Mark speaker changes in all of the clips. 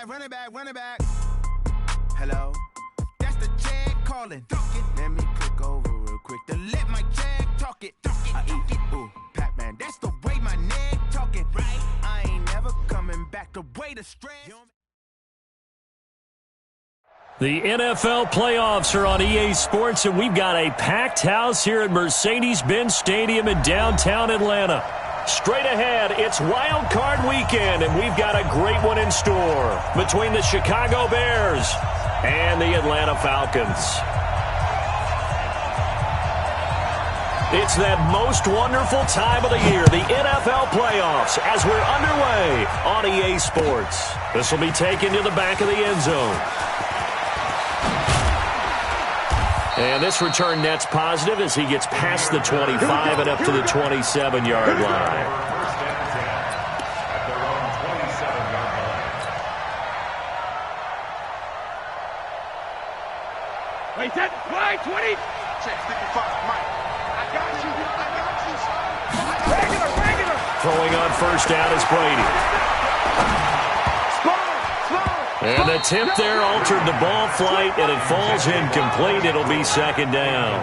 Speaker 1: run it back. Hello, that's the jag calling. Let me click over real quick to let my jag talk it. I eat, ooh, Pac-Man, that's the way my neck talking. Right, I ain't never coming back the way the stress.
Speaker 2: The NFL playoffs are on EA Sports, and we've got a packed house here at Mercedes-Benz Stadium in downtown Atlanta. Straight ahead, it's Wild Card Weekend, and we've got a great one in store between the Chicago Bears and the Atlanta Falcons. It's that most wonderful time of the year, the NFL playoffs, as we're underway on EA Sports. This will be taken to the back of the end zone. And this return net's positive as he gets past the 25 and up to the 27-yard line.
Speaker 3: Wait, that fly, 20.
Speaker 1: Check 55, Mike. I got you.
Speaker 3: Regular.
Speaker 2: Throwing on first down is Brady. And the tip there altered the ball flight, and it falls incomplete. It'll be second down.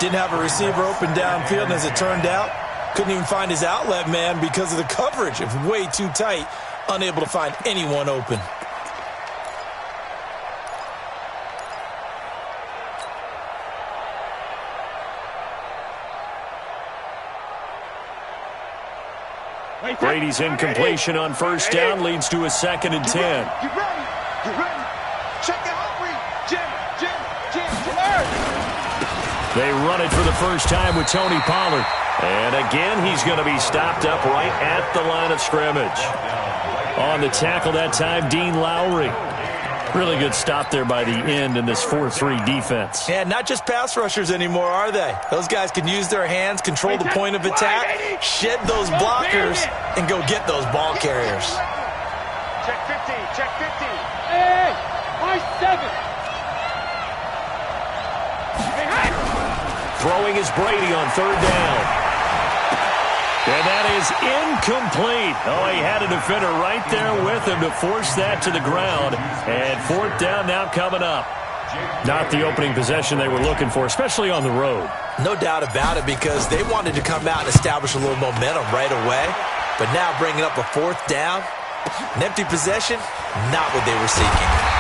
Speaker 4: Didn't have a receiver open downfield, and as it turned out, couldn't even find his outlet man because of the coverage. It was way too tight, unable to find anyone open.
Speaker 2: Brady's incompletion on first down leads to a 2nd and 10.
Speaker 1: You ready? Check it out, Jim.
Speaker 2: They run it for the first time with Tony Pollard. And again, he's going to be stopped up right at the line of scrimmage. On the tackle that time, Dean Lowry. Really good stop there by the end in this 4-3 defense.
Speaker 4: Yeah, not just pass rushers anymore, are they? Those guys can use their hands, control the point of attack, shed those blockers, and go get those ball carriers.
Speaker 3: Check 50. Hey, my 7.
Speaker 2: Throwing is Brady on third down. And that is incomplete. Oh, he had a defender right there with him to force that to the ground. And fourth down now coming up. Not the opening possession they were looking for, especially on the road.
Speaker 4: No doubt about it, because they wanted to come out and establish a little momentum right away. But now bringing up a fourth down, an empty possession, not what they were seeking.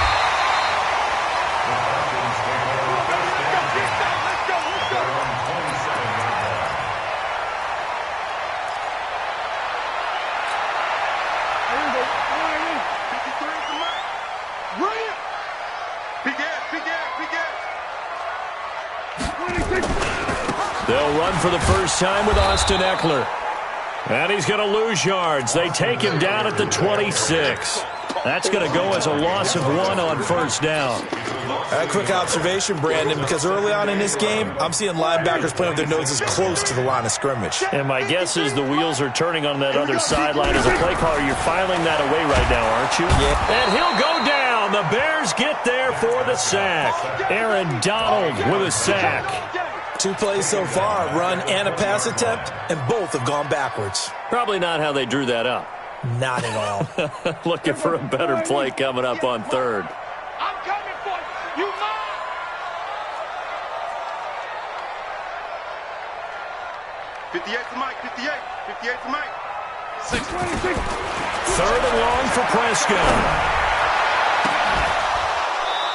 Speaker 2: They'll run for the first time with Austin Eckler. And he's going to lose yards. They take him down at the 26. That's going to go as a loss of 1 on first down.
Speaker 4: A quick observation, Brandon, because early on in this game, I'm seeing linebackers playing with their noses close to the line of scrimmage.
Speaker 2: And my guess is the wheels are turning on that other sideline. As a play caller, you're filing that away right now, aren't you?
Speaker 4: Yeah.
Speaker 2: And he'll go down. The Bears get there for the sack. Aaron Donald with a sack.
Speaker 4: 2 plays so far, a run and a pass attempt, and both have gone backwards.
Speaker 2: Probably not how they drew that up.
Speaker 4: Not at all.
Speaker 2: Looking for a better play coming up on third.
Speaker 3: I'm coming for you, man.
Speaker 1: 58 to Mike, 58 to Mike.
Speaker 3: 626.
Speaker 2: Third and long for Prescott.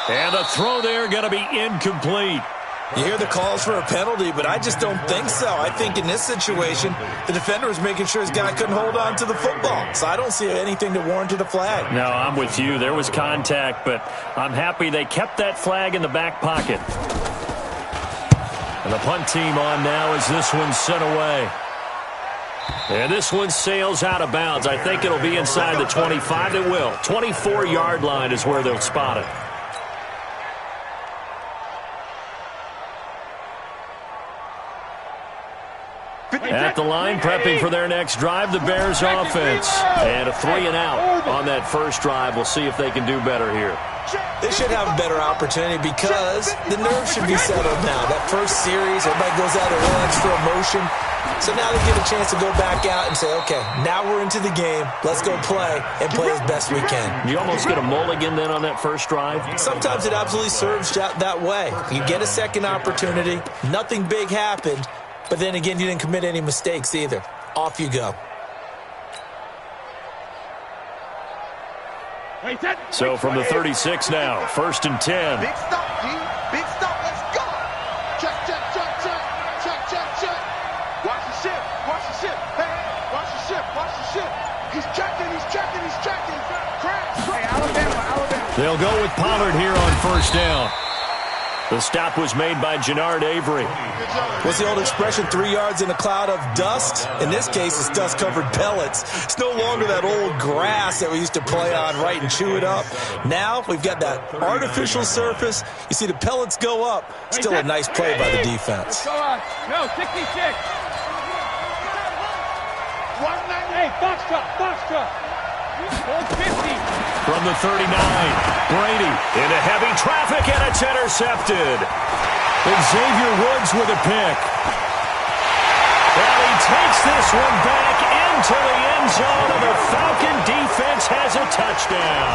Speaker 2: And a throw there going to be incomplete.
Speaker 4: You hear the calls for a penalty, but I just don't think so. I think in this situation, the defender was making sure his guy couldn't hold on to the football. So I don't see anything to warrant a flag.
Speaker 2: No, I'm with you. There was contact, but I'm happy they kept that flag in the back pocket. And the punt team on now as this one's sent away. And this one sails out of bounds. I think it'll be inside the 25. It will. 24-yard line is where they'll spot it. At the line, prepping for their next drive, the Bears offense. And a 3-and-out on that first drive. We'll see if they can do better here.
Speaker 4: They should have a better opportunity because the nerves should be settled now. That first series, everybody goes out a little extra emotion. So now they get a chance to go back out and say, okay, now we're into the game. Let's go play and play as best we can.
Speaker 2: You almost get a mulligan then on that first drive?
Speaker 4: Sometimes it absolutely serves that way. You get a second opportunity. Nothing big happened. But then again, you didn't commit any mistakes either. Off you go.
Speaker 2: So from the 36 now, 1st and 10.
Speaker 3: Big stop, D. Big stop. Let's go. Check, check, check, check. Check, check, check. Watch the ship. Watch the ship. Hey, watch the ship. Watch the ship. He's checking. He's checking. He's checking. Crash. Hey, Alabama.
Speaker 2: They'll go with Pollard here on 1st down. The stop was made by Jannard Avery.
Speaker 4: What's the old expression, 3 yards in a cloud of dust? In this case, it's dust-covered pellets. It's no longer that old grass that we used to play on, right, and chew it up. Now we've got that artificial surface. You see the pellets go up. Still a nice play by the defense.
Speaker 3: Go on. No, 66. 198. Box truck. 150.
Speaker 2: From the 39, Brady into heavy traffic, and it's intercepted. Xavier Woods with a pick. And he takes this one back into the end zone, and the Falcon defense has a touchdown.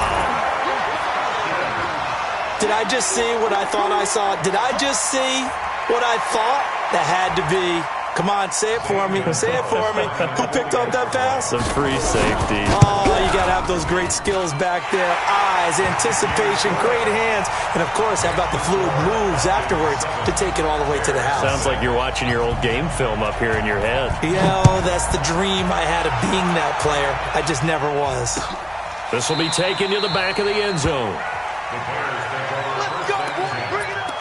Speaker 4: Did I just see what I thought I saw? Did I just see what I thought? That had to be. Come on, say it for me. Say it for me. Who picked up that pass?
Speaker 2: Some free safety.
Speaker 4: Oh, you got to have those great skills back there. Eyes, anticipation, great hands. And, of course, how about the fluid moves afterwards to take it all the way to the house?
Speaker 2: Sounds like you're watching your old game film up here in your head.
Speaker 4: Yeah, that's the dream I had of being that player. I just never was.
Speaker 2: This will be taken to the back of the end zone.
Speaker 3: Let's go, boy. Bring it up.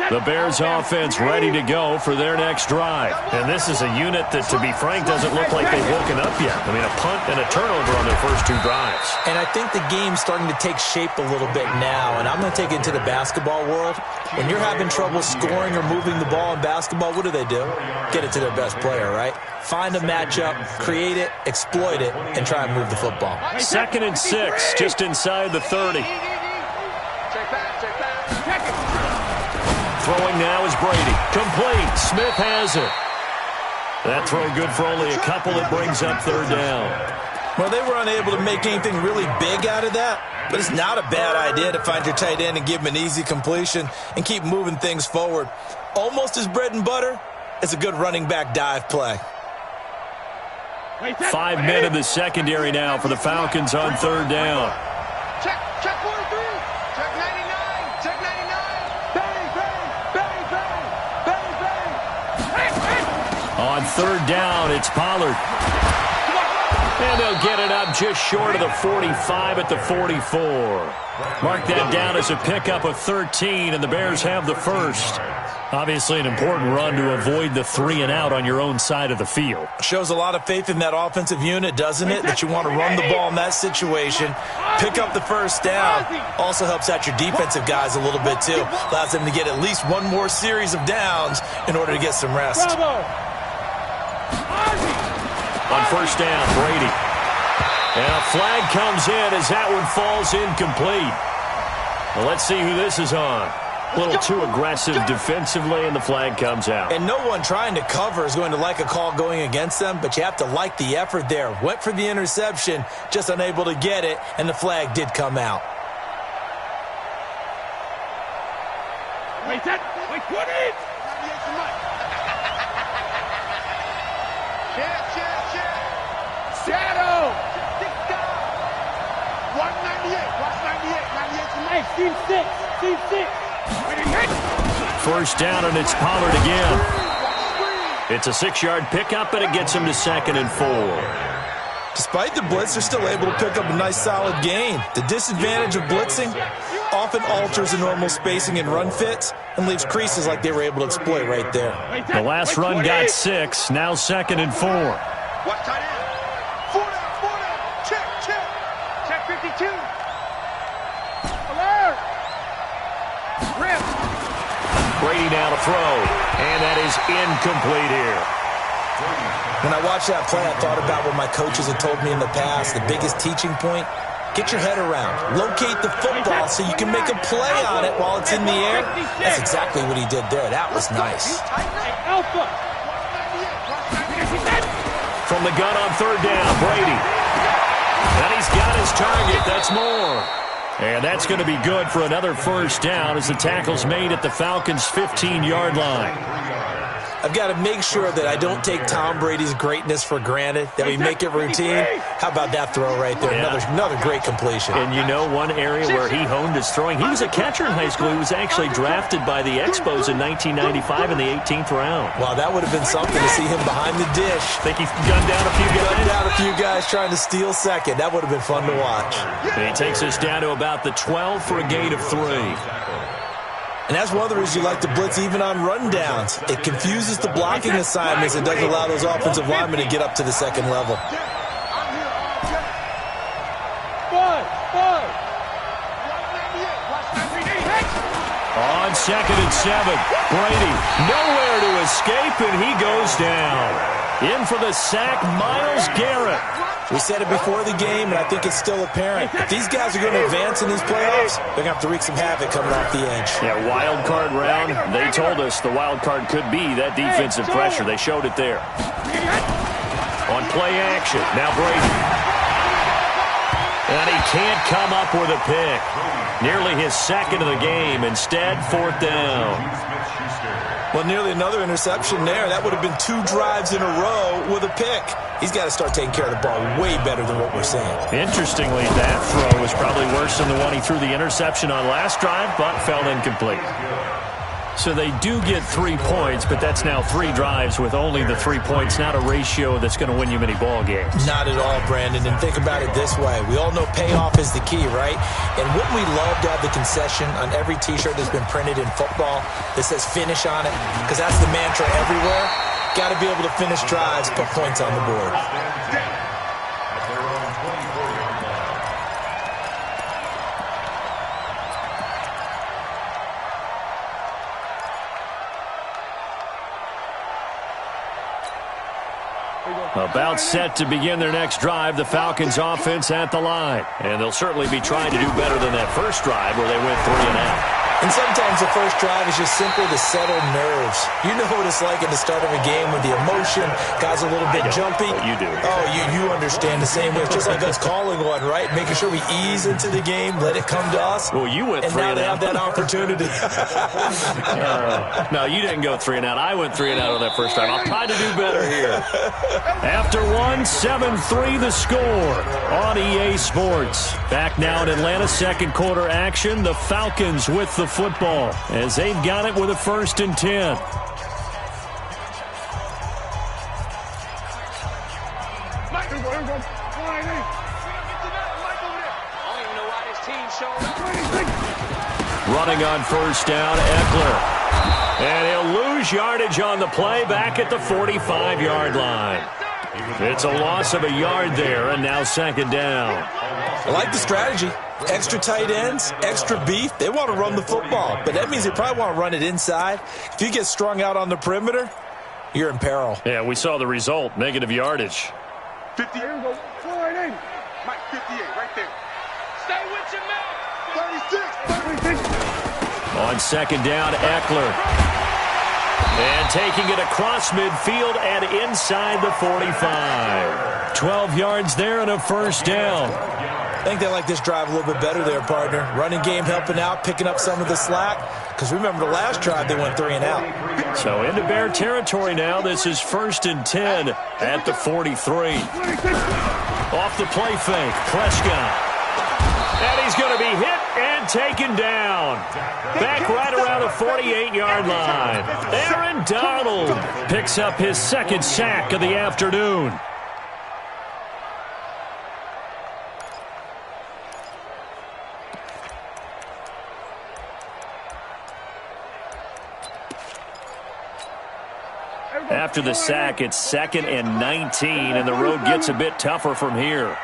Speaker 2: The Bears offense ready to go for their next drive. And this is a unit that, to be frank, doesn't look like they've woken up yet. I mean, a punt and a turnover on their first 2 drives.
Speaker 4: And I think the game's starting to take shape a little bit now. And I'm going to take it into the basketball world. When you're having trouble scoring or moving the ball in basketball, what do? Get it to their best player, right? Find a matchup, create it, exploit it, and try and move the football.
Speaker 2: 2nd and 6, just inside the 30.
Speaker 3: Check back.
Speaker 2: Throwing now is Brady. Complete. Smith has it. That throw good for only a couple. It brings up 3rd down.
Speaker 4: Well, they were unable to make anything really big out of that, but it's not a bad idea to find your tight end and give him an easy completion and keep moving things forward. Almost as bread and butter as a good running back dive play.
Speaker 2: 5 men in the secondary now for the Falcons on 3rd down.
Speaker 3: Check 43. Check 99. Check 99. Bang, bang, bang, bang, bang, bang.
Speaker 2: On 3rd down, it's Pollard. And they'll get it up just short of the 45 at the 44. Mark that down as a pickup of 13, and the Bears have the first. Obviously an important run to avoid the 3-and-out on your own side of the field.
Speaker 4: Shows a lot of faith in that offensive unit, doesn't it? That you want to run the ball in that situation. Pick up the first down. Also helps out your defensive guys a little bit, too. Allows them to get at least one more series of downs in order to get some rest.
Speaker 2: On 1st down, Brady. And a flag comes in as that one falls incomplete. Well, let's see who this is on. A little too aggressive defensively, and the flag comes out.
Speaker 4: And no one trying to cover is going to like a call going against them, but you have to like the effort there. Went for the interception, just unable to get it, and the flag did come out.
Speaker 3: Wait, put it! Shadow! 198. Watch 98. 98 Team 6.
Speaker 2: 1st down, and it's Pollard again. It's a 6-yard pickup, and it gets him to 2nd and 4.
Speaker 4: Despite the blitz, they're still able to pick up a nice solid gain. The disadvantage of blitzing often alters the normal spacing and run fits and leaves creases like they were able to exploit right there.
Speaker 2: The last run got 6, now 2nd and 4.
Speaker 3: Watch tight end. 4 down. Check. Check 52. Alert. Rip.
Speaker 2: Brady now to throw, and that is incomplete here.
Speaker 4: When I watched that play, I thought about what my coaches had told me in the past. The biggest teaching point, get your head around. Locate the football so you can make a play on it while it's in the air. That's exactly what he did there. That was nice.
Speaker 2: From the gun on third down, Brady. And he's got his target. That's more. And that's going to be good for another first down as the tackle's made at the Falcons' 15-yard line.
Speaker 4: I've got to make sure that I don't take Tom Brady's greatness for granted, that we make it routine. How about that throw right there?
Speaker 2: Yeah.
Speaker 4: Another great completion.
Speaker 2: And you know one area where he honed his throwing? He was a catcher in high school. He was actually drafted by the Expos in 1995 in the 18th round.
Speaker 4: Wow, that would have been something to see him behind the dish.
Speaker 2: Think he gunned down a few guys?
Speaker 4: Gunned down a few guys trying to steal second. That would have been fun to watch.
Speaker 2: And he takes us down to about the 12 for a gain of 3.
Speaker 4: And that's one of the reasons you like to blitz even on rundowns. It confuses the blocking assignments. It doesn't allow those offensive linemen to get up to the second level.
Speaker 2: On 2nd and 7, Brady nowhere to escape, and he goes down. In for the sack, Myles Garrett.
Speaker 4: We said it before the game, and I think it's still apparent. If these guys are going to advance in these playoffs, they're going to have to wreak some havoc coming off the edge.
Speaker 2: Yeah, wild card round. They told us the wild card could be that defensive pressure. They showed it there. On play action, now Brady. And he can't come up with a pick. Nearly his second of the game. Instead, 4th down.
Speaker 4: Well, nearly another interception there. That would have been 2 drives in a row with a pick. He's got to start taking care of the ball way better than what we're seeing.
Speaker 2: Interestingly, that throw was probably worse than the one he threw the interception on last drive, but fell incomplete. So they do get 3 points, but that's now 3 drives with only the 3 points, not a ratio that's going to win you many ball games.
Speaker 4: Not at all, Brandon. And think about it this way. We all know payoff is the key, right? And wouldn't we love to have the concession on every T-shirt that's been printed in football that says finish on it? Because that's the mantra everywhere. Got to be able to finish drives, put points on the board.
Speaker 2: About set to begin their next drive, the Falcons offense at the line. And they'll certainly be trying to do better than that first drive where they went 3 and out.
Speaker 4: And sometimes the first drive is just simply to settle nerves. You know what it's like at the start of a game with the emotion. Guys are a little bit jumpy.
Speaker 2: But you do.
Speaker 4: Oh, you understand the same way. It's just like us calling one, right? Making sure we ease into the game, let it come to us.
Speaker 2: Well, you went 3 and out.
Speaker 4: And now they have that opportunity.
Speaker 2: No, you didn't go 3 and out. I went 3 and out on that first drive. I'll try to do better here. After 1, 7-3 the score on EA Sports. Back now in Atlanta, second quarter action. The Falcons with the football as they've got it with a 1st and 10. Running on 1st down, Eckler. And he'll lose yardage on the play back at the 45-yard line. It's a loss of a yard there, and now 2nd down.
Speaker 4: I like the strategy. Extra tight ends, extra beef. They want to run the football, but that means they probably want to run it inside. If you get strung out on the perimeter, you're in peril.
Speaker 2: Yeah, we saw the result, negative yardage.
Speaker 3: 50. Here we go. Mike, 58, right there. Stay with your man. 36.
Speaker 2: On 2nd down, Eckler. And taking it across midfield and inside the 45. 12 yards there and a 1st down.
Speaker 4: I think they like this drive a little bit better there, partner. Running game helping out, picking up some of the slack. Because remember, the last drive they went 3 and out.
Speaker 2: So into Bear territory now. This is 1st and 10 at the 43. Off the play fake, Prescott. And he's going to be hit and taken down. Back right around the 48-yard line. Aaron Donald picks up his 2nd sack of the afternoon. After the sack, it's 2nd and 19, and the road gets a bit tougher from here.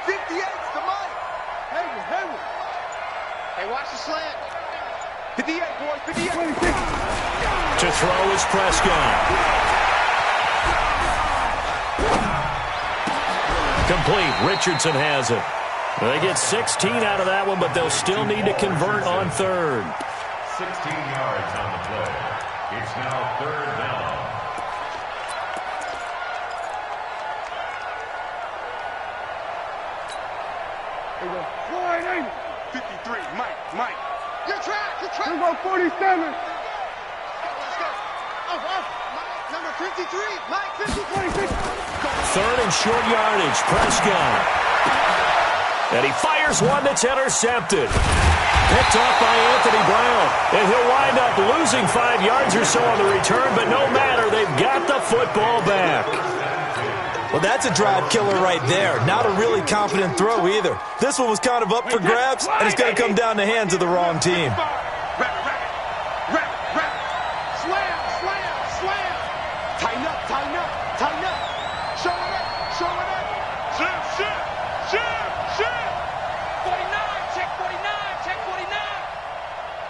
Speaker 3: 58's the Mike. Hey, watch the slant. 58, boys, 58.
Speaker 2: To throw is Prescott. Complete. Richardson has it. They get 16 out of that one, but they'll still need to convert on third.
Speaker 5: 16 yards on the play. It's now third down.
Speaker 3: There you go. 53, Mike. Your track. Here go 47. Let's go. Mike, number 53. Mike, 53.
Speaker 2: Third and short yardage. Prescott. And he fires one that's intercepted. Picked off by Anthony Brown. And he'll wind up losing 5 yards or so on the return, but no matter, they've got the football back.
Speaker 4: Well, that's a drive killer right there. Not a really confident throw either. This one was kind of up for grabs, and it's going to come down the hands of the wrong team.
Speaker 3: Wrap. Slam. Tighten up. Show it up. Shift.
Speaker 6: 49, check 49.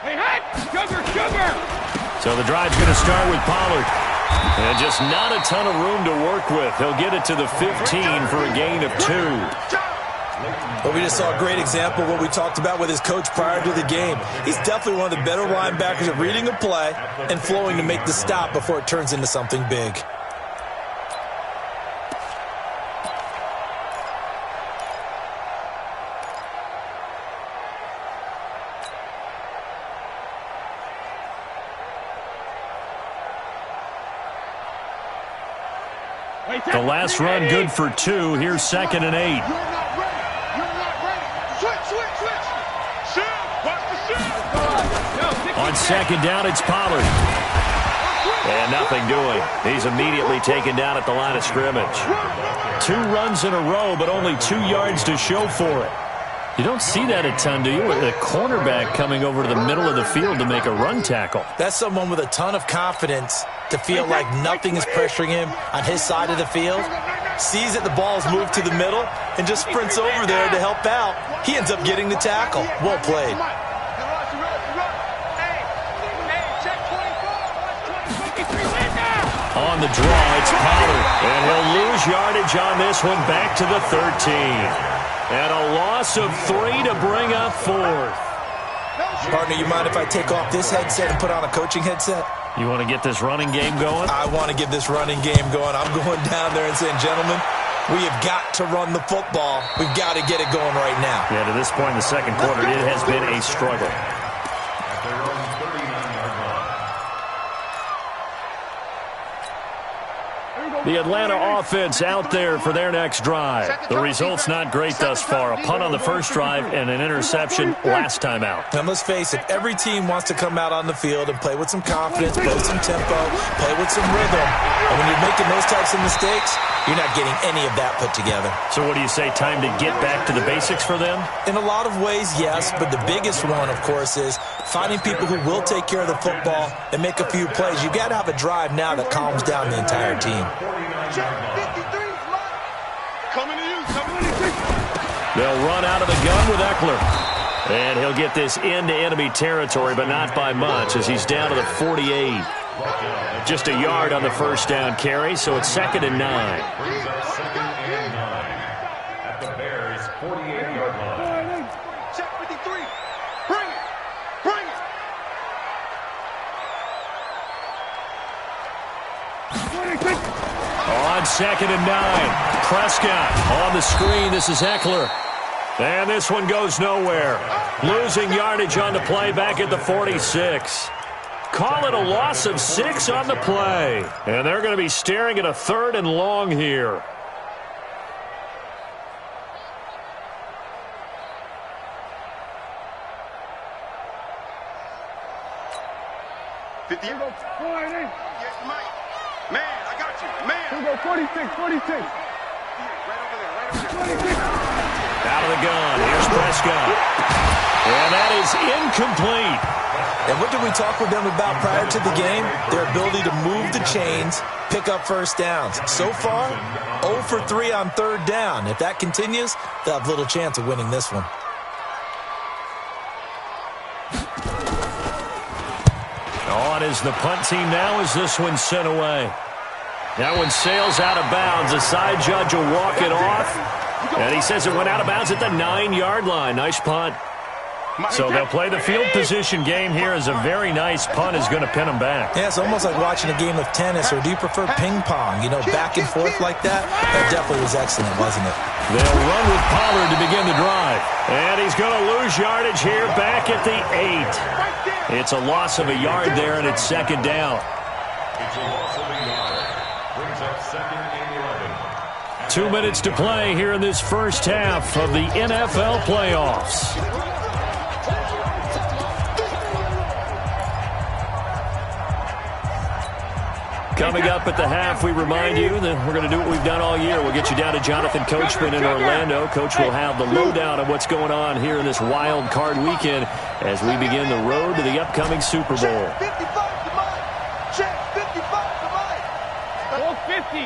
Speaker 3: Hey, sugar.
Speaker 2: So the drive's going to start with Pollard. And just not a ton of room to work with. He'll get it to the 15 for a gain of 2.
Speaker 4: Well, we just saw a great example of what we talked about with his coach prior to the game. He's definitely one of the better linebackers at reading a play and flowing to make the stop before it turns into something big.
Speaker 2: The last run good for 2. Here's 2nd and 8.
Speaker 3: You're not ready. Switch. Shift. Watch the shift.
Speaker 2: On 2nd down, it's Pollard. And nothing doing. He's immediately taken down at the line of scrimmage. 2 runs in a row, but only 2 yards to show for it. You don't see that a ton, do you? With a cornerback coming over to the middle of the field to make a run tackle.
Speaker 4: That's someone with a ton of confidence to feel like nothing is pressuring him on his side of the field. Sees that the ball's moved to the middle and just sprints over there to help out. He ends up getting the tackle. Well played.
Speaker 2: On the draw, it's Pollard. And he'll lose yardage on this one, back to the 13. And a loss of 3 to bring up 4th.
Speaker 4: Partner, you mind if I take off this headset and put on a coaching headset?
Speaker 2: You want to get this running game going?
Speaker 4: I want to get this running game going. I'm going down there and saying, gentlemen, we have got to run the football. We've got to get it going right now.
Speaker 2: Yeah, to this point in the second quarter, it has been a struggle.
Speaker 5: At their own 39-yard line.
Speaker 2: The Atlanta offense out there for their next drive. The result's not great thus far. A punt on the first drive and an interception last time out.
Speaker 4: And let's face it, every team wants to come out on the field and play with some confidence, play with some tempo, play with some rhythm. And when you're making those types of mistakes, you're not getting any of that put together.
Speaker 2: So what do you say, time to get back to the basics for them?
Speaker 4: In a lot of ways, yes, but the biggest one, of course, is finding people who will take care of the football and make a few plays. You've got to have a drive now that calms down the entire team.
Speaker 2: They'll run out of the gun with Eckler. And he'll get this into enemy territory, but not by much, as he's down to the 48. Just a yard on the first down carry, so it's 2nd and 9.
Speaker 5: Brings up 2nd and 9 at the Bears' 48-yard line.
Speaker 3: Check 53. Bring it.
Speaker 2: On 2nd and 9, Prescott on the screen. This is Eckler. And this one goes nowhere. Losing yardage on the play back at the 46. Call it a loss of 6 on the play. And they're going to be staring at a 3rd and long here.
Speaker 3: Man, I got you. Man.
Speaker 6: Here we go, 46.
Speaker 3: Right over there.
Speaker 2: Out of the gun. Here's Prescott. And that is incomplete.
Speaker 4: And what did we talk with them about prior to the game? Their ability to move the chains, pick up first downs. So far, 0 for 3 on 3rd down. If that continues, they'll have little chance of winning this one.
Speaker 2: On is the punt team now as this one's sent away. That one sails out of bounds. The side judge will walk it off. And he says it went out of bounds at the 9-yard line. Nice punt. So they'll play the field position game here as a very nice punt is going to pin them back.
Speaker 4: Yeah, it's almost like watching a game of tennis, or do you prefer ping pong? You know, back and forth like that? That definitely was excellent, wasn't it?
Speaker 2: They'll run with Pollard to begin the drive. And he's going to lose yardage here back at the 8. It's a loss of a yard there, and it's second down.
Speaker 5: It's a loss of a yard. Brings up second and 11.
Speaker 2: 2 minutes to play here in this first half of the NFL playoffs. Coming up at the half, we remind you that we're going to do what we've done all year. We'll get you down to Jonathan Coachman in Orlando. Coach will have the lowdown of what's going on here in this wild card weekend as we begin the road to the upcoming Super Bowl.
Speaker 3: Check 55 to Mike. Check 55 to Mike.
Speaker 6: Ball 50.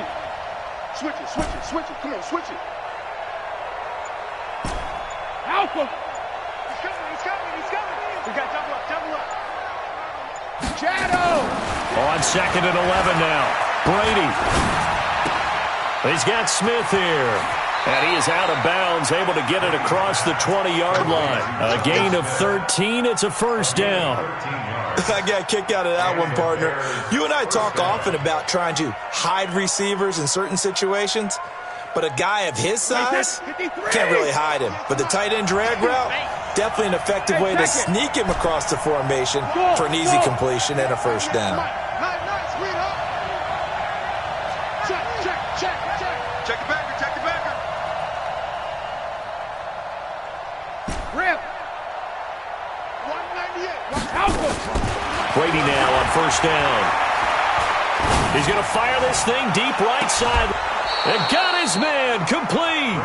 Speaker 3: Switch it, switch it, switch it. Come on, switch it.
Speaker 6: Alpha.
Speaker 3: He's coming, he's coming, he's coming. We got double up, double up.
Speaker 6: Shadow.
Speaker 2: On second and 11 now. Brady. He's got Smith here. And he is out of bounds, able to get it across the 20-yard line. A gain of 13. It's a first down.
Speaker 4: I got kicked out of that one, partner. You and I talk often about trying to hide receivers in certain situations, but a guy of his size can't really hide him. But the tight end drag route, definitely an effective way to sneak him across the formation for an easy completion and a first down.
Speaker 3: Nice, read up. Check, check, check, check. Check the backer, check the backer.
Speaker 6: Rip.
Speaker 3: 198.
Speaker 6: Alpha.
Speaker 2: Brady now on first down. He's going to fire this thing deep right side. And got his man complete.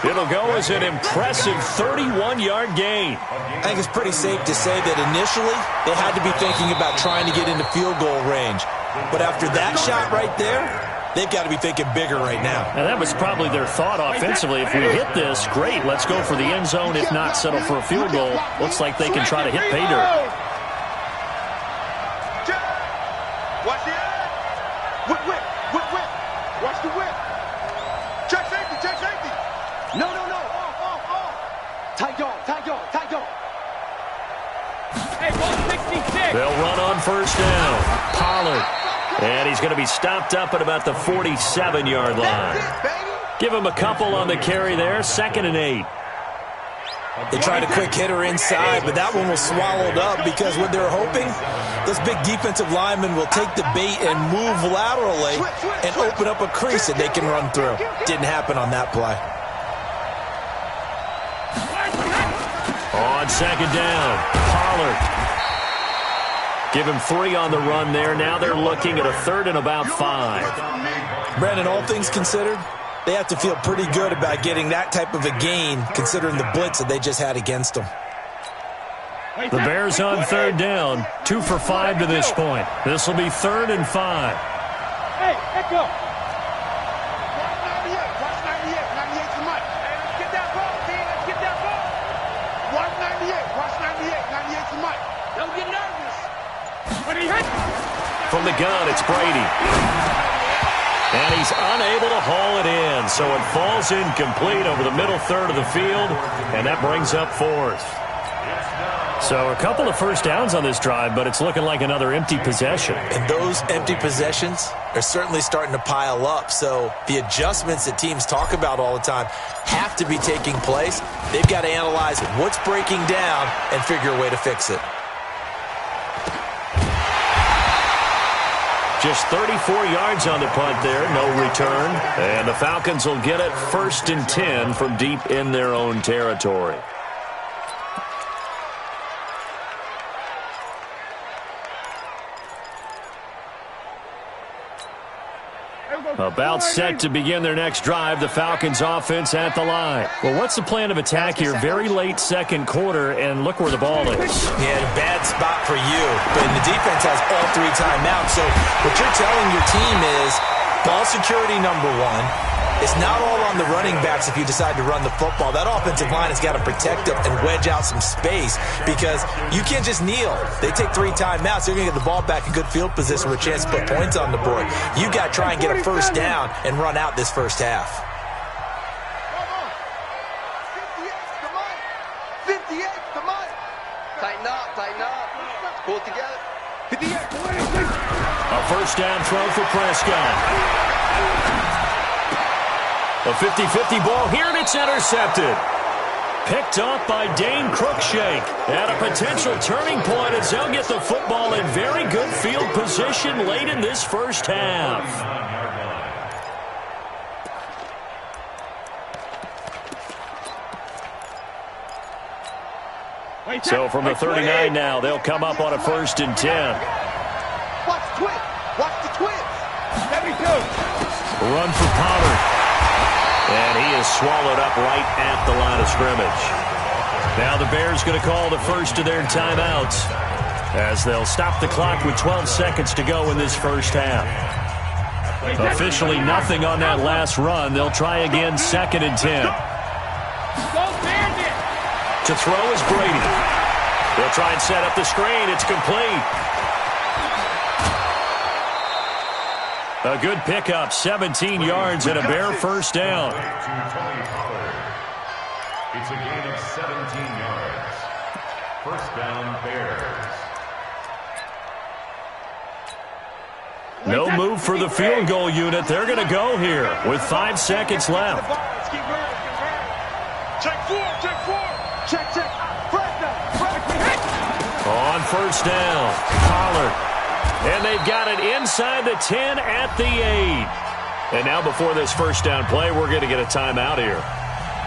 Speaker 2: It'll go as an impressive 31-yard gain.
Speaker 4: I think it's pretty safe to say that initially they had to be thinking about trying to get into field goal range. But after that shot right there, they've got to be thinking bigger right now.
Speaker 2: And that was probably their thought offensively. If we hit this, great. Let's go for the end zone. If not, settle for a field goal. Looks like they can try to hit pay dirt.
Speaker 3: Watch the end. Whip, whip, whip, whip. Watch the whip. Check safety, check safety. No, no, no. Off. Tight dog, tight dog, tight dog.
Speaker 6: Hey, ball 66.
Speaker 2: They'll run on first down. Pollard. And he's going to be stopped up at about the 47-yard line.
Speaker 3: That's it, baby.
Speaker 2: Give him a couple on the carry there. 2nd and 8.
Speaker 4: They tried a quick hitter inside, but that one was swallowed up because what they're hoping, those big defensive linemen will take the bait and move laterally and open up a crease that they can run through. Didn't happen on that play.
Speaker 2: On second down, Pollard. Give him 3 on the run there. Now they're looking at a 3rd and about 5.
Speaker 4: Brandon, all things considered, they have to feel pretty good about getting that type of a gain considering the blitz that they just had against them.
Speaker 2: The Bears on 3rd down. 2 for 5 to this point. This will be 3rd and 5.
Speaker 6: Hey, echo.
Speaker 3: Watch 98, watch 98. 98 to Mike. Hey, let's get that ball, team. Let's get that ball. Watch 98, watch 98. 98 to Mike.
Speaker 6: Don't get nervous. When he hits.
Speaker 2: From the gun, it's Brady. And he's unable to haul it in, so it falls incomplete over the middle third of the field, and that brings up 4th. So a couple of first downs on this drive, but it's looking like another empty possession.
Speaker 4: And those empty possessions are certainly starting to pile up, so the adjustments that teams talk about all the time have to be taking place. They've got to analyze what's breaking down and figure a way to fix it.
Speaker 2: Just 34 yards on the punt there, no return. And the Falcons will get it 1st and 10 from deep in their own territory. About set to begin their next drive, the Falcons offense at the line. Well, what's the plan of attack here? Very late second quarter, and look where the ball is.
Speaker 4: Yeah, bad spot for you. But the defense has all 3 timeouts. So what you're telling your team is ball security number 1, It's not all on the running backs if you decide to run the football. That offensive line has got to protect them and wedge out some space because you can't just kneel. They take 3 timeouts. They're going to get the ball back in good field position with a chance to put points on the board. You got to try and get a first down and run out this first half.
Speaker 3: 58, come on. Tighten up. Pull it together. 58.
Speaker 2: A first down throw for Prescott. A 50-50 ball here, and it's intercepted. Picked off by Dane Cruikshank. And a potential turning point as they'll get the football in very good field position late in this first half. So from the 39 now, they'll come up on a 1st and 10.
Speaker 3: Watch the twins. Watch the twins.
Speaker 6: 72.
Speaker 2: Run for Pollard. And he is swallowed up right at the line of scrimmage. Now the Bears going to call the first of their timeouts as they'll stop the clock with 12 seconds to go in this first half. Officially nothing on that last run. They'll try again 2nd and 10. To throw is Brady. They'll try and set up the screen. It's complete. A good pickup, 17 yards and a Bear first down.
Speaker 5: It's a gain of 17 yards. First down, Bears.
Speaker 2: No move for the field goal unit. They're going to go here with 5 seconds left.
Speaker 3: Check 4. Check.
Speaker 2: On first down, Pollard. And they've got it inside the 10 at the 8. And now before this first down play, we're going to get a timeout here.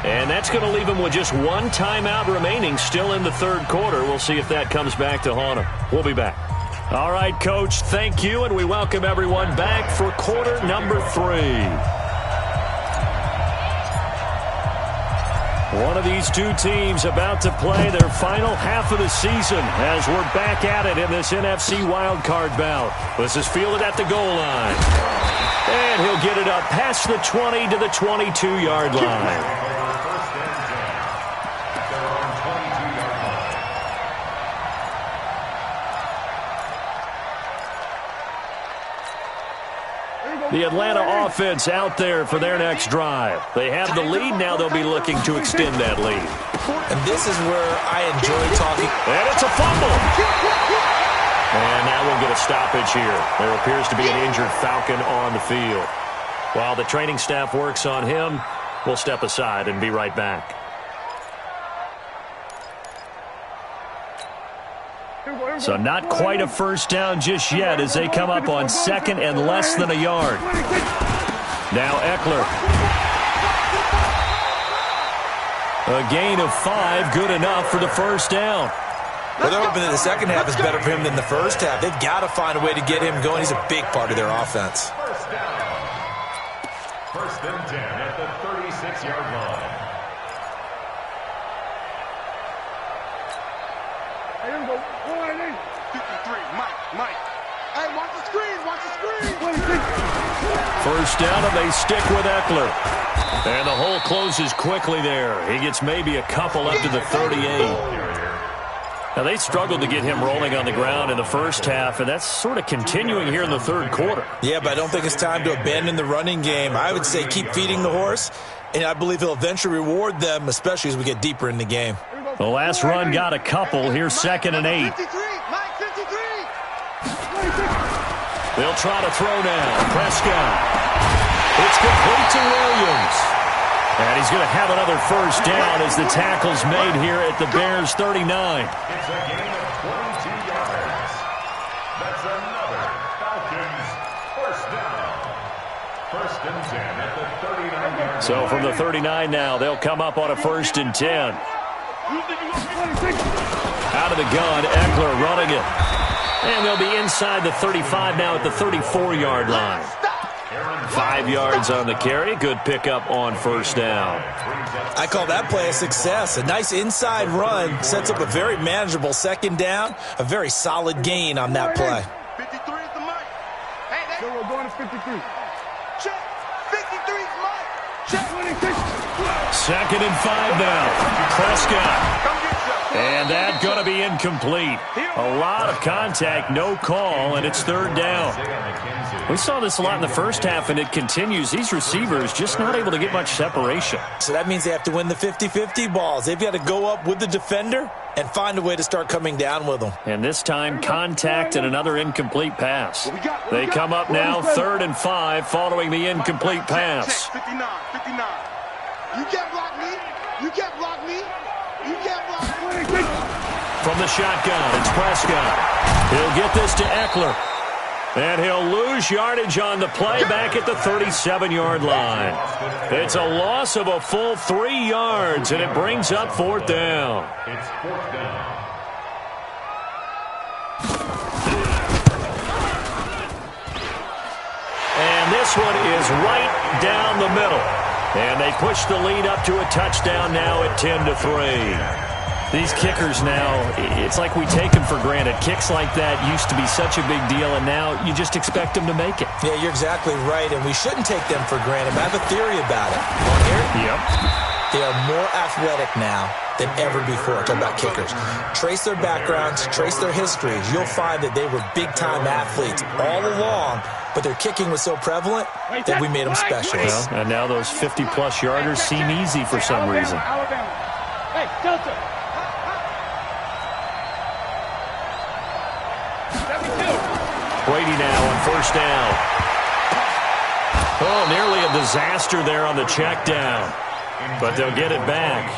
Speaker 2: And that's going to leave them with just 1 timeout remaining still in the 3rd quarter. We'll see if that comes back to haunt them. We'll be back. All right, Coach, thank you, and we welcome everyone back for quarter number 3. One of these two teams about to play their final half of the season as we're back at it in this NFC wildcard bout. This is fielded at the goal line. And he'll get it up past the 20 to the 22-yard line. The Atlanta offense out there for their next drive. They have the lead. Now they'll be looking to extend that lead.
Speaker 4: And this is where I enjoy talking.
Speaker 2: And it's a fumble. And now we'll get a stoppage here. There appears to be an injured Falcon on the field. While the training staff works on him, we'll step aside and be right back. So not quite a first down just yet as they come up on 2nd and less than a yard. Now Eckler. A gain of 5, good enough for the first down.
Speaker 4: Well, they're hoping that the second half is better for him than the first half. They've got to find a way to get him going. He's a big part of their offense.
Speaker 5: First down. 1st and 10 at the 36-yard line.
Speaker 3: Mike. Hey, watch the screen.
Speaker 2: First down, and they stick with Eckler. And the hole closes quickly there. He gets maybe a couple up to the 38. Now, they struggled to get him rolling on the ground in the first half, and that's sort of continuing here in the 3rd quarter.
Speaker 4: Yeah, but I don't think it's time to abandon the running game. I would say keep feeding the horse, and I believe he'll eventually reward them, especially as we get deeper in the game.
Speaker 2: The last run got a couple. Here's 2nd and 8.
Speaker 3: 53, Mike, 53.
Speaker 2: They'll try to throw now. Prescott. It's complete to Williams. And he's going to have another first down as the tackle's made here at the Bears' 39.
Speaker 5: It's a gain of 22 yards. That's another Falcons first down. 1st and 10 at the 39-yard line.
Speaker 2: So from the 39 now, they'll come up on a 1st and 10. Out of the gun, Eckler running it. And they'll be inside the 35 now at the 34-yard line. 5 yards on the carry. Good pickup on first down.
Speaker 4: I call that play a success. A nice inside run sets up a very manageable 2nd down. A very solid gain on that play.
Speaker 3: 53 is the Mike. Hey, so we're going to 53. Check. 53 is Mike.
Speaker 2: 2nd and 5 now. Prescott. And that's going to be incomplete. A lot of contact, no call, and it's 3rd down. We saw this a lot in the first half, and it continues. These receivers just not able to get much separation.
Speaker 4: So that means they have to win the 50-50 balls. They've got to go up with the defender and find a way to start coming down with them.
Speaker 2: And this time, contact and another incomplete pass. They come up now, 3rd and 5, following the incomplete pass.
Speaker 3: 59. You can't block me. You can't block me. You can't block me.
Speaker 2: From the shotgun, it's Prescott. He'll get this to Eckler. And he'll lose yardage on the play back at the 37-yard line. It's a loss of a full 3 yards, and it brings up 4th down.
Speaker 5: It's 4th down.
Speaker 2: And this one is right down the middle. And they push the lead up to a touchdown now at 10-3. These kickers now, it's like we take them for granted. Kicks like that used to be such a big deal, and now you just expect them to make it.
Speaker 4: Yeah, you're exactly right, and we shouldn't take them for granted. I have a theory about it. Want to hear it?
Speaker 2: Yep.
Speaker 4: They are more athletic now than ever before. Talk about kickers. Trace their backgrounds, trace their histories. You'll find that they were big-time athletes all along, but their kicking was so prevalent that we made them special.
Speaker 2: Well, and now those 50-plus yarders seem easy for some reason.
Speaker 6: Alabama. Hey, Delta. 72.
Speaker 2: Brady now on 1st down. Oh, nearly a disaster there on the check down. But they'll get it back.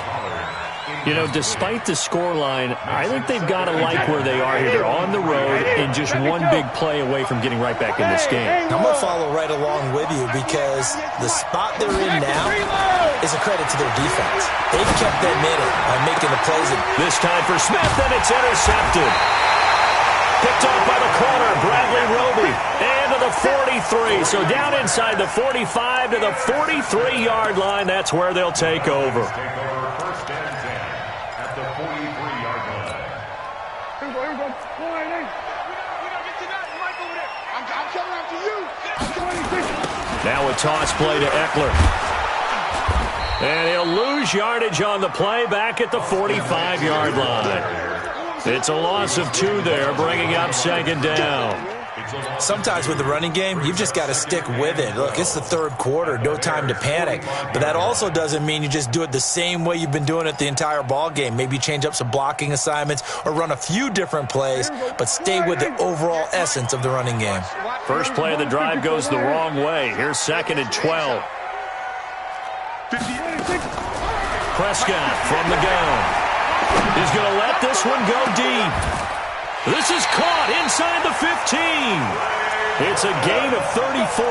Speaker 2: You know, despite the scoreline, I think they've got to like where they are here. They're on the road and just one big play away from getting right back in this game.
Speaker 4: I'm going to follow right along with you because the spot they're in now is a credit to their defense. They've kept them in it by making the plays.
Speaker 2: This time for Smith, and it's intercepted. Picked off by the corner, Bradley Roby, and to the 43. So down inside the 45 to the 43-yard line. That's where they'll take over.
Speaker 5: Take over 1st and 10 at the 43-yard line.
Speaker 6: Here we go.
Speaker 3: I'm coming after you.
Speaker 2: Now a toss play to Eckler. And he'll lose yardage on the play back at the 45-yard line. It's a loss of 2 there, bringing up 2nd down.
Speaker 4: Sometimes with the running game, you've just got to stick with it. Look, it's the 3rd quarter, no time to panic. But that also doesn't mean you just do it the same way you've been doing it the entire ball game. Maybe change up some blocking assignments or run a few different plays, but stay with the overall essence of the running game.
Speaker 2: First play of the drive goes the wrong way. Here's 2nd and 12. Prescott from the gun. He's going to let this one go deep. This is caught inside the 15. It's a gain of 34.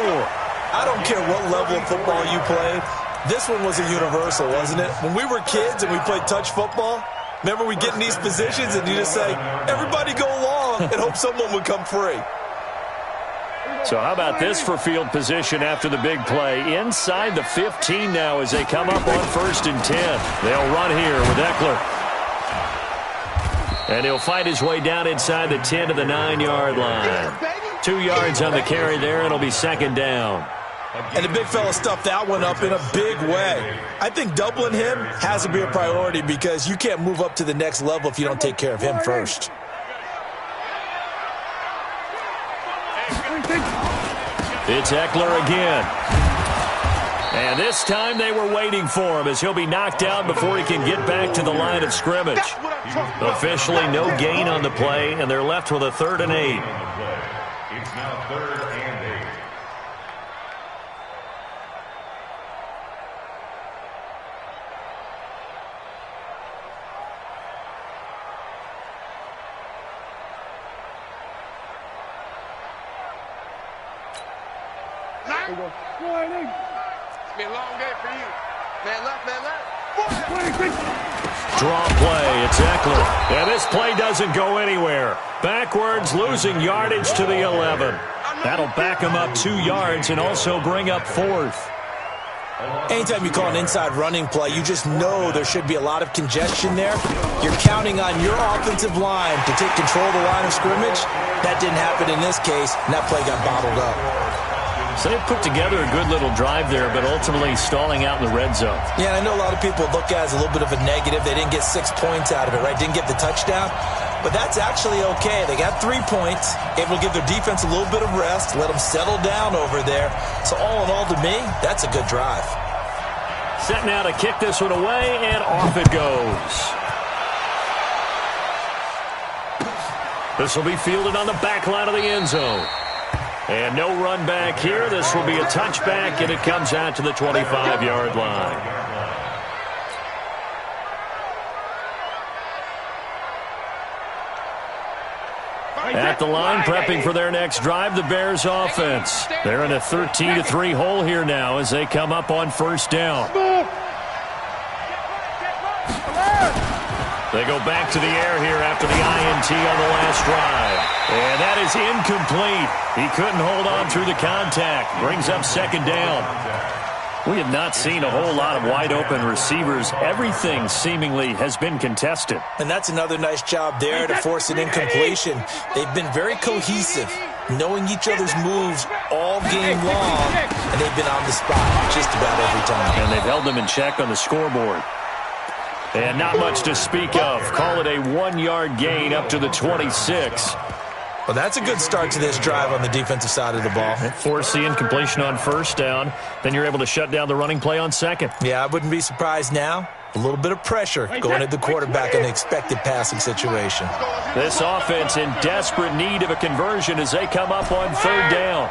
Speaker 4: I don't care what level of football you played. This one was a universal, wasn't it? When we were kids and we played touch football, remember we get in these positions and you just say, everybody go along, and hope someone would come free.
Speaker 2: So how about this for field position after the big play? Inside the 15 now as they come up on 1st and 10. They'll run here with Eckler. And he'll fight his way down inside the 10 to the 9-yard line. 2 yards on the carry there. It'll be 2nd down.
Speaker 4: And the big fella stuffed that one up in a big way. I think doubling him has to be a priority because you can't move up to the next level if you don't take care of him first.
Speaker 2: It's Eckler again. And this time they were waiting for him as he'll be knocked down before he can get back to the line of scrimmage. Officially no gain on the play, and they're left with a 3rd and 8.
Speaker 5: It's now 3rd and 8.
Speaker 3: It's been a long day for you. Man left, man left.
Speaker 2: Draw play, it's Eckler. And this play doesn't go anywhere. Backwards, losing yardage to the 11. That'll back him up 2 yards and also bring up 4th.
Speaker 4: Anytime you call an inside running play, you just know there should be a lot of congestion there. You're counting on your offensive line to take control of the line of scrimmage. That didn't happen in this case, and that play got bottled up.
Speaker 2: So they put together a good little drive there, but ultimately stalling out in the red zone.
Speaker 4: Yeah, and I know a lot of people look at it as a little bit of a negative. They didn't get 6 points out of it, right? Didn't get the touchdown. But that's actually okay. They got 3 points, able to give their defense a little bit of rest, let them settle down over there. So all in all, to me, that's a good drive.
Speaker 2: Set now to kick this one away, and off it goes. This will be fielded on the back line of the end zone. And no run back here. This will be a touchback, and it comes out to the 25-yard line. At the line, prepping for their next drive, the Bears offense. They're in a 13-3 hole here now as they come up on first down. They go back to the air here after the INT on the last drive. And that is incomplete. He couldn't hold on through the contact. Brings up second down. We have not seen a whole lot of wide-open receivers. Everything seemingly has been contested.
Speaker 4: And that's another nice job there to force an incompletion. They've been very cohesive, knowing each other's moves all game long, and they've been on the spot just about every time.
Speaker 2: And they've held them in check on the scoreboard. And not much to speak of. Call it a 1-yard gain up to the 26.
Speaker 4: Well, that's a good start to this drive on the defensive side of the ball.
Speaker 2: Force the incompletion on first down. Then you're able to shut down the running play on second.
Speaker 4: Yeah, I wouldn't be surprised now. A little bit of pressure going at the quarterback in an expected passing situation.
Speaker 2: This offense in desperate need of a conversion as they come up on third down.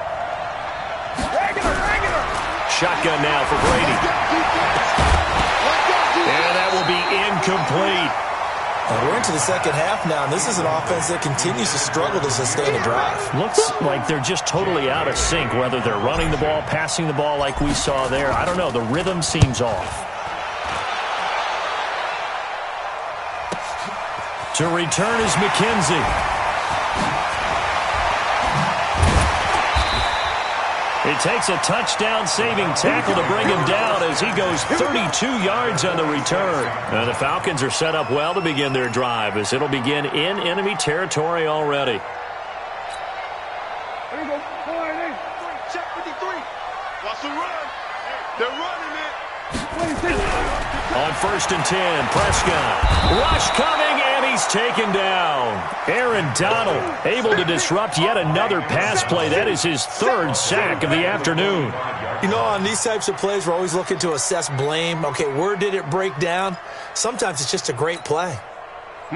Speaker 2: Shotgun now for Brady. And that will be incomplete.
Speaker 4: And we're into the second half now, and this is an offense that continues to struggle to sustain a drive.
Speaker 2: Looks like they're just totally out of sync, whether they're running the ball, passing the ball like we saw there. I don't know. The rhythm seems off. To return is McKenzie. It takes a touchdown-saving tackle to bring him down as he goes 32 yards on the return. And the Falcons are set up well to begin their drive as it'll begin in enemy territory already.
Speaker 6: There you go.
Speaker 3: Check 53. Watch the run. They're running it.
Speaker 2: On first and 10, Prescott. Rush coming, and he's taken down. Aaron Donald able to disrupt yet another pass play. That is his third sack of the afternoon.
Speaker 4: You know, on these types of plays, we're always looking to assess blame. Okay, where did it break down? Sometimes it's just a great play.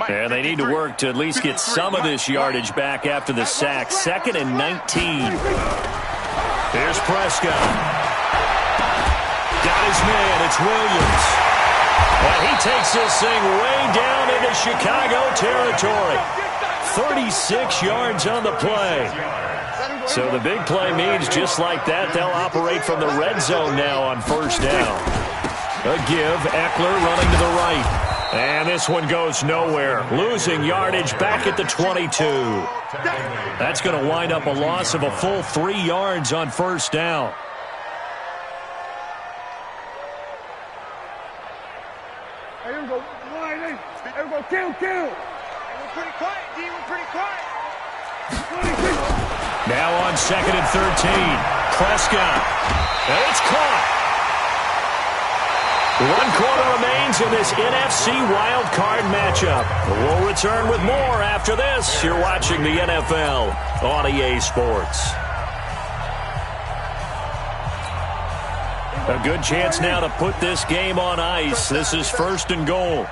Speaker 2: And they need to work to at least get some of this yardage back after the sack. 2nd and 19. Here's Prescott. Got his man. It's Williams. And he takes this thing way down into Chicago territory. 36 yards on the play. So the big play means just like that, they'll operate from the red zone now on first down. A give, Eckler running to the right. And this one goes nowhere. Losing yardage back at the 22. That's going to wind up a loss of a full 3 yards on first down.
Speaker 6: Here we go. Here we go. Kill.
Speaker 3: We're pretty quiet, D. We're pretty quiet.
Speaker 2: Now on 2nd and 13. Prescott. And it's caught. 1 quarter remains in this NFC wildcard matchup. We'll return with more after this. You're watching the NFL on EA Sports. A good chance now to put this game on ice. This is 1st and goal.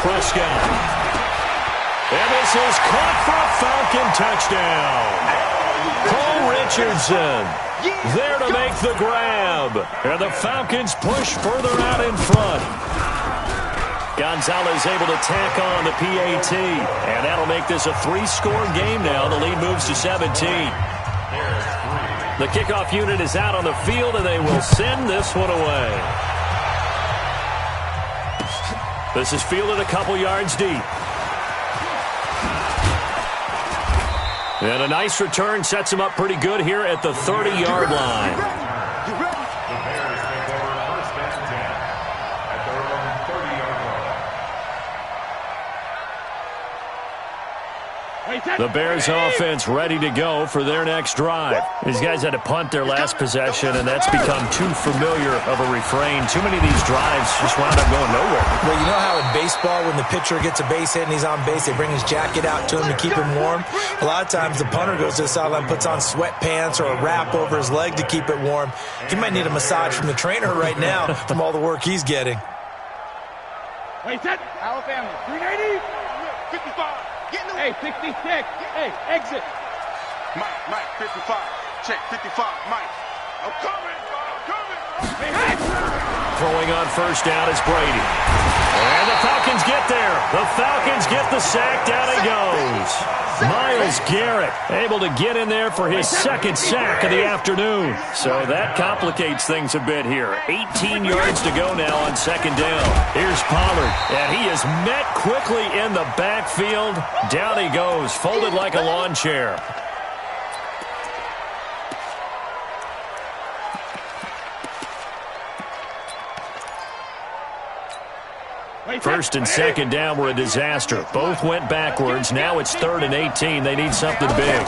Speaker 2: Prescott. And this is caught for a Falcon touchdown. Cole Richardson there to make the grab. And the Falcons push further out in front. Gonzalez able to tack on the PAT. And that'll make this a 3-score game now. The lead moves to 17. The kickoff unit is out on the field, and they will send this one away. This is fielded a couple yards deep. And a nice return sets him up pretty good here at the 30-yard line.
Speaker 5: The Bears take over 1st and 10 at their own 30-yard line.
Speaker 2: The Bears offense ready to go for their next drive. These guys had to punt their last possession, and that's become too familiar of a refrain. Too many of these drives just wound up going nowhere.
Speaker 4: Well, you know how in baseball, when the pitcher gets a base hit and he's on base, they bring his jacket out to him to keep him warm? A lot of times the punter goes to the sideline, puts on sweatpants or a wrap over his leg to keep it warm. He might need a massage from the trainer right now from all the work he's getting.
Speaker 6: Wait, set. Alabama, 380.
Speaker 3: 55.
Speaker 6: Hey, 66. Hey, exit.
Speaker 3: Mike, 55. Check, 55. Mike. I'm coming.
Speaker 6: Hey.
Speaker 2: Throwing on first down is Brady. And the Falcons get there. The Falcons get the sack. Down he goes. Myles Garrett able to get in there for his second sack of the afternoon. So that complicates things a bit here. 18 yards to go now on second down. Here's Pollard, and he is met quickly in the backfield. Down he goes, folded like a lawn chair. First and second down were a disaster. Both went backwards. Now it's 3rd and 18. They need something big.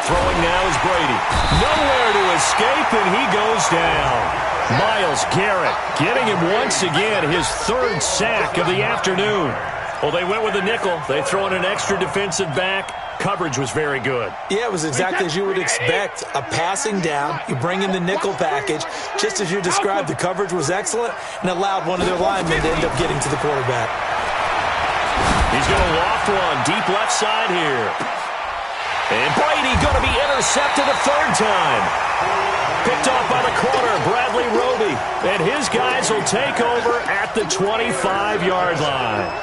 Speaker 2: Throwing now is Brady. Nowhere to escape, and he goes down. Myles Garrett getting him once again, his 3rd sack of the afternoon. Well, they went with a nickel. They throw in an extra defensive back. Coverage was very good.
Speaker 4: Yeah, it was exactly as you would expect. A passing down, you bring in the nickel package. Just as you described, the coverage was excellent and allowed one of their linemen to end up getting to the quarterback.
Speaker 2: He's going to loft one deep left side here. And Brady going to be intercepted a 3rd time. Picked off by the corner, Bradley Roby. And his guys will take over at the 25-yard line.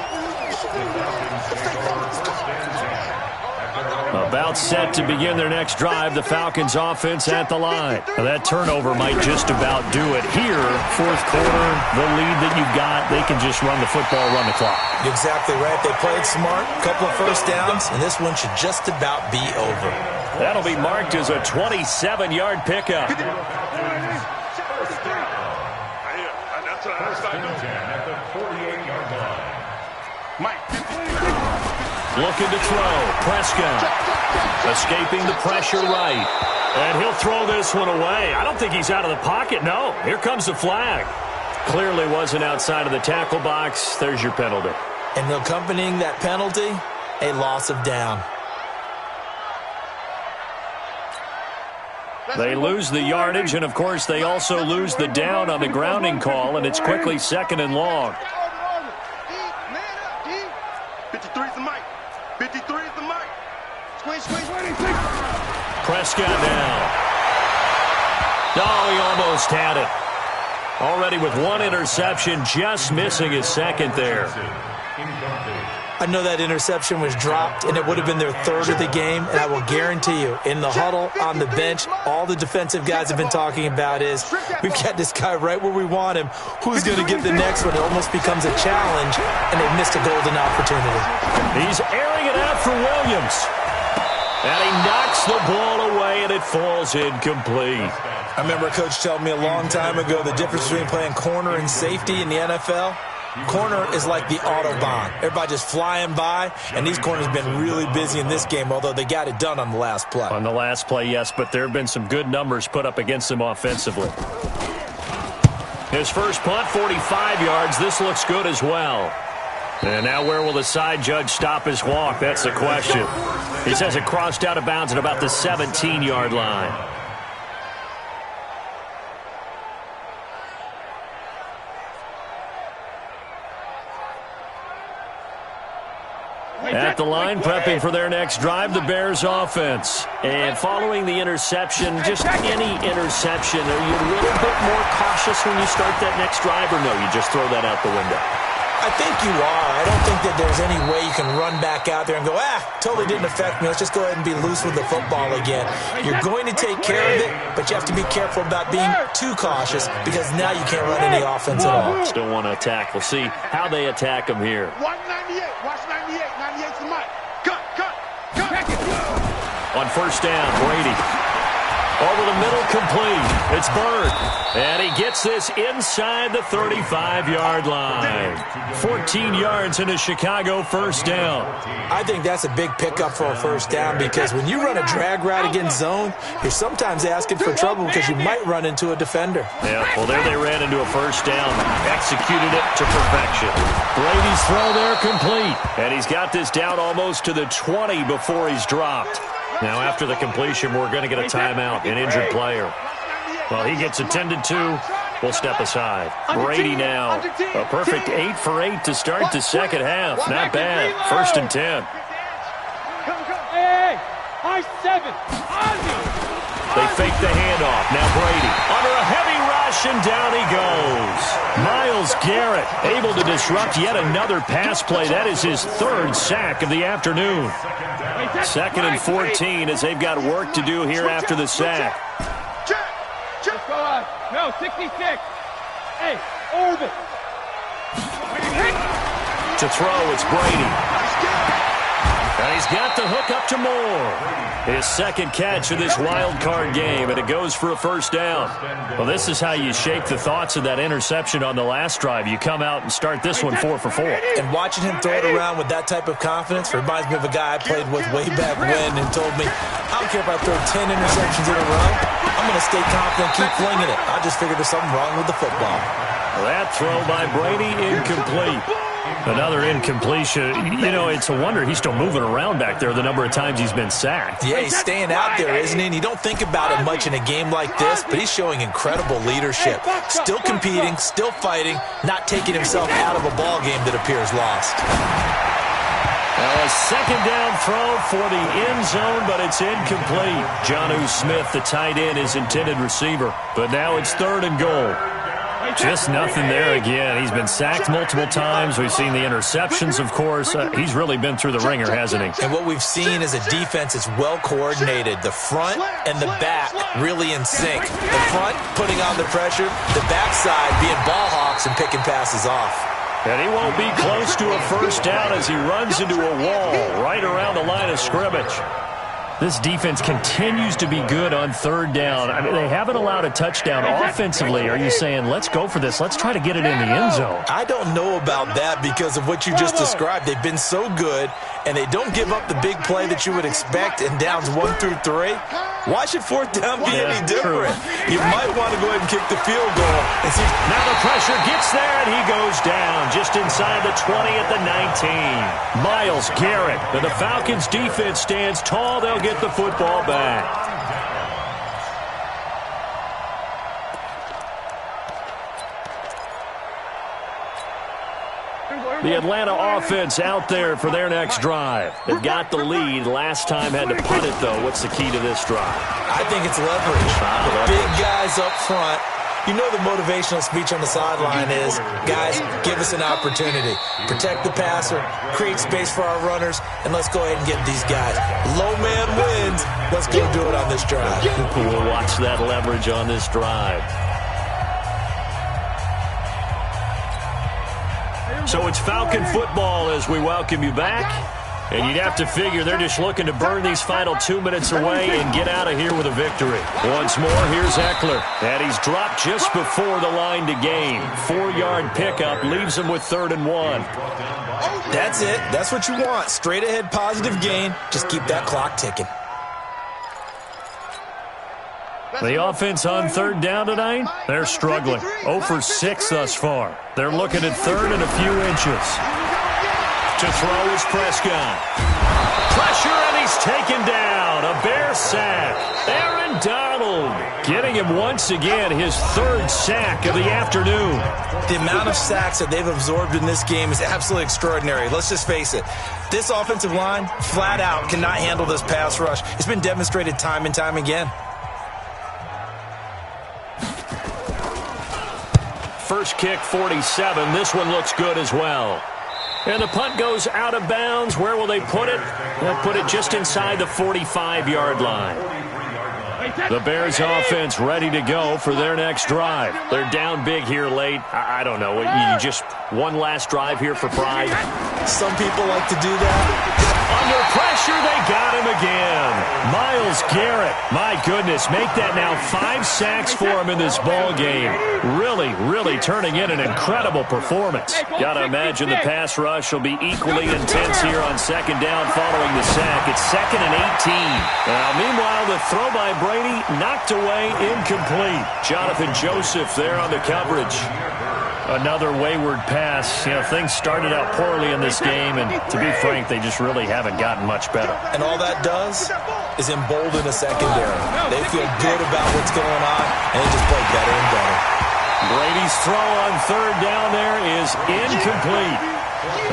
Speaker 2: About set to begin their next drive, the Falcons offense at the line. Now that turnover might just about do it here. 4th quarter, the lead that you've got, they can just run the football, run the clock.
Speaker 4: Exactly right. They played smart, a couple of first downs, and this one should just about be over.
Speaker 2: That'll be marked as a 27-yard pickup.
Speaker 5: First and 10 at the 48-yard line.
Speaker 3: Mike.
Speaker 2: Looking to throw. Prescott escaping the pressure right. And he'll throw this one away. I don't think he's out of the pocket. No, here comes the flag. Clearly wasn't outside of the tackle box. There's your penalty.
Speaker 4: And accompanying that penalty, a loss of down.
Speaker 2: They lose the yardage, and, of course, they also lose the down on the grounding call, and it's quickly 2nd and long.
Speaker 3: 53 is the mic. 53 is the mic. Squeeze.
Speaker 2: Prescott down. Oh, he almost had it. Already with 1 interception, just missing his 2nd there.
Speaker 4: I know that interception was dropped, and it would have been their 3rd of the game, and I will guarantee you, in the huddle, on the bench, all the defensive guys have been talking about is, we've got this guy right where we want him. Who's going to get the next one? It almost becomes a challenge, and they missed a golden opportunity.
Speaker 2: He's airing it out for Williams. And he knocks the ball away, and it falls incomplete.
Speaker 4: I remember a coach telling me a long time ago the difference between playing corner and safety in the NFL. Corner is like the Autobahn. Everybody just flying by, and these corners have been really busy in this game, although they got it done on the last play.
Speaker 2: On the last play, yes, but there have been some good numbers put up against them offensively. His first punt, 45 yards. This looks good as well. And now where will the side judge stop his walk? That's the question. He says it crossed out of bounds at about the 17-yard line. At the line, prepping for their next drive, the Bears offense. And following the interception, just any interception, are you a little bit more cautious when you start that next drive, or no, you just throw that out the window?
Speaker 4: I think you are. I don't think that there's any way you can run back out there and go, totally didn't affect me. Let's just go ahead and be loose with the football again. You're going to take care of it, but you have to be careful about being too cautious because now you can't run any offense at all.
Speaker 2: Still want to attack. We'll see how they attack them here.
Speaker 3: 198. Watch 98. 98's the mic. Cut.
Speaker 2: On first down, Brady. Over the middle, complete. It's Bird. And he gets this inside the 35-yard line. 14 yards and a Chicago first down.
Speaker 4: I think that's a big pickup for a first down because when you run a drag route against zone, you're sometimes asking for trouble because you might run into a defender.
Speaker 2: Yeah, well, there they ran into a first down. Executed it to perfection. Brady's throw there complete. And he's got this down almost to the 20 before he's dropped. Now, after the completion, we're going to get a timeout, an injured player. Well, he gets attended to. We'll step aside. Brady now, a perfect 8 for 8 to start the second half. Not bad. 1st and 10.
Speaker 6: Hey, high 7.
Speaker 2: They fake the handoff. Now Brady under a heavy rush, and down he goes. Myles Garrett able to disrupt yet another pass play. That is his 3rd sack of the afternoon. 2nd and 14 as they've got work to do here after the sack.
Speaker 6: Let's go out. No, 66. Hey, orbit.
Speaker 2: To throw, it's Brady. And he's got the hook up to Moore. His 2nd catch of this wild card game, and it goes for a first down. Well, this is how you shake the thoughts of that interception on the last drive. You come out and start this one 4 for 4.
Speaker 4: And watching him throw it around with that type of confidence reminds me of a guy I played with way back when and told me, I don't care if I throw 10 interceptions in a row. I'm going to stay confident, keep flinging it. I just figured there's something wrong with the football.
Speaker 2: That throw by Brady, incomplete. Another incompletion. You know, it's a wonder he's still moving around back there the number of times he's been sacked.
Speaker 4: Yeah, he's staying out there, isn't he? And you don't think about it much in a game like this, but he's showing incredible leadership. Still competing, still fighting, not taking himself out of a ball game that appears lost.
Speaker 2: A 2nd down throw for the end zone, but it's incomplete. Jonnu Smith, the tight end, is intended receiver. But now it's 3rd and goal. Just nothing there again. He's been sacked multiple times. We've seen the interceptions, of course. He's really been through the ringer, hasn't he?
Speaker 4: And what we've seen is a defense that's well coordinated. The front and the back really in sync. The front putting on the pressure, the backside being ball hawks and picking passes off.
Speaker 2: And he won't be close to a first down as he runs into a wall right around the line of scrimmage. This defense continues to be good on 3rd down. I mean, they haven't allowed a touchdown offensively. Are you saying, let's go for this, let's try to get it in the end zone?
Speaker 4: I don't know about that because of what you just described. They've been so good, and they don't give up the big play that you would expect in downs 1 through 3. Why should 4th down be any different? You might want to go ahead and kick the field goal. And see.
Speaker 2: Now the pressure gets there, and he goes down just inside the 20 at the 19. Myles Garrett, and the Falcons' defense stands tall. They'll get the football back. The Atlanta offense out there for their next drive. They've got the lead. Last time had to punt it, though. What's the key to this drive?
Speaker 4: I think it's leverage. The big guys up front. You know the motivational speech on the sideline is, guys, give us an opportunity. Protect the passer, create space for our runners, and let's go ahead and get these guys. Low man wins. Let's go do it on this drive.
Speaker 2: We'll watch that leverage on this drive. So it's Falcon football as we welcome you back. And you'd have to figure they're just looking to burn these final 2 minutes away and get out of here with a victory. Once more, here's Eckler. And he's dropped just before the line to gain. 4-yard pickup leaves him with 3rd and 1.
Speaker 4: That's it. That's what you want. Straight ahead positive gain. Just keep that clock ticking.
Speaker 2: The offense on 3rd down tonight, they're struggling. 0 for 6 thus far. They're looking at 3rd and a few inches. To throw is Prescott. Pressure, and he's taken down. A Bear sack. Aaron Donald getting him once again, his 3rd sack of the afternoon.
Speaker 4: The amount of sacks that they've absorbed in this game is absolutely extraordinary. Let's just face it. This offensive line, flat out, cannot handle this pass rush. It's been demonstrated time and time again.
Speaker 2: First kick, 47. This one looks good as well. And the punt goes out of bounds. Where will they put it? They'll put it just inside the 45-yard line. The Bears offense ready to go for their next drive. They're down big here late. I don't know. You just one last drive here for pride.
Speaker 4: Some people like to do that.
Speaker 2: Under pressure, they got him again. Myles Garrett, my goodness, make that now 5 sacks for him in this ball game. Really turning in an incredible performance. Got to imagine the pass rush will be equally intense here on second down following the sack. It's 2nd and 18. Meanwhile, the throw by Brady knocked away, incomplete. Jonathan Joseph there on the coverage. Another wayward pass. Things started out poorly in this game, and to be frank, they just really haven't gotten much better.
Speaker 4: And all that does is embolden a secondary. They feel good about what's going on, and they just play better and better.
Speaker 2: Brady's throw on third down there is incomplete.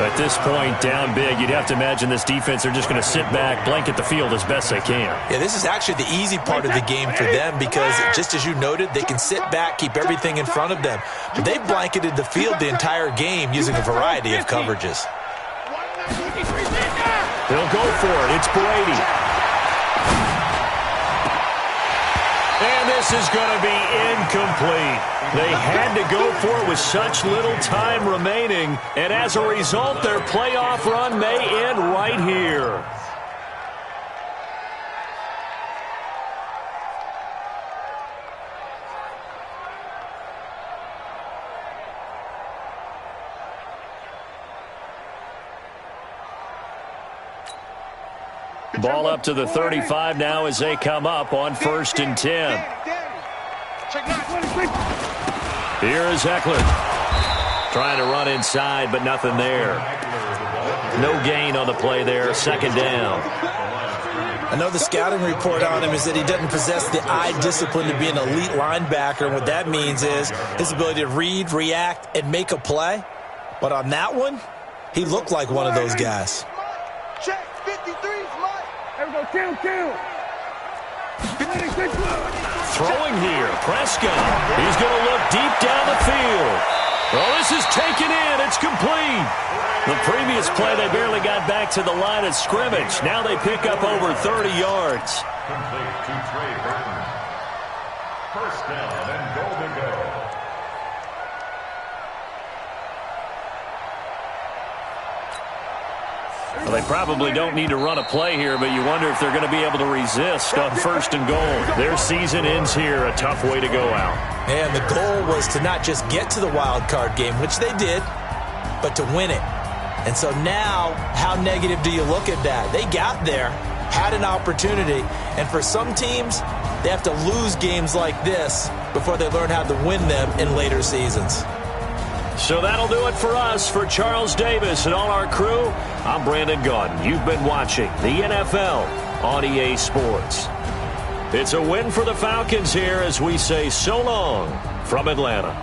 Speaker 2: At this point, down big, you'd have to imagine this defense, they're just going to sit back, blanket the field as best they can.
Speaker 4: Yeah, this is actually the easy part of the game for them because, just as you noted, they can sit back, keep everything in front of them. But they blanketed the field the entire game using a variety of coverages.
Speaker 2: They'll go for it. It's Brady. And this is going to be incomplete. They had to go for it with such little time remaining, and as a result, their playoff run may end right here. Ball up to the 35 now as they come up on 1st and 10. Here is Eckler. Trying to run inside, but nothing there. No gain on the play there. 2nd down.
Speaker 4: I know the scouting report on him is that he doesn't possess the eye discipline to be an elite linebacker. And what that means is his ability to read, react, and make a play. But on that one, he looked like one of those guys.
Speaker 3: Check, 53's mine.
Speaker 6: Kill.
Speaker 2: Throwing here, Prescott. He's going to look deep down the field. Oh, this is taken in. It's complete. The previous play, they barely got back to the line of scrimmage. Now they pick up over 30 yards.
Speaker 5: Complete to Trey Burton. 1st down and goal to go.
Speaker 2: Well, they probably don't need to run a play here, but you wonder if they're going to be able to resist on 1st and goal. Their season ends here, a tough way to go out.
Speaker 4: And the goal was to not just get to the wild card game, which they did, but to win it. And so now, how negative do you look at that? They got there, had an opportunity, and for some teams, they have to lose games like this before they learn how to win them in later seasons.
Speaker 2: So that'll do it for us. For Charles Davis and all our crew, I'm Brandon Gaudin. You've been watching the NFL on EA Sports. It's a win for the Falcons here as we say so long from Atlanta.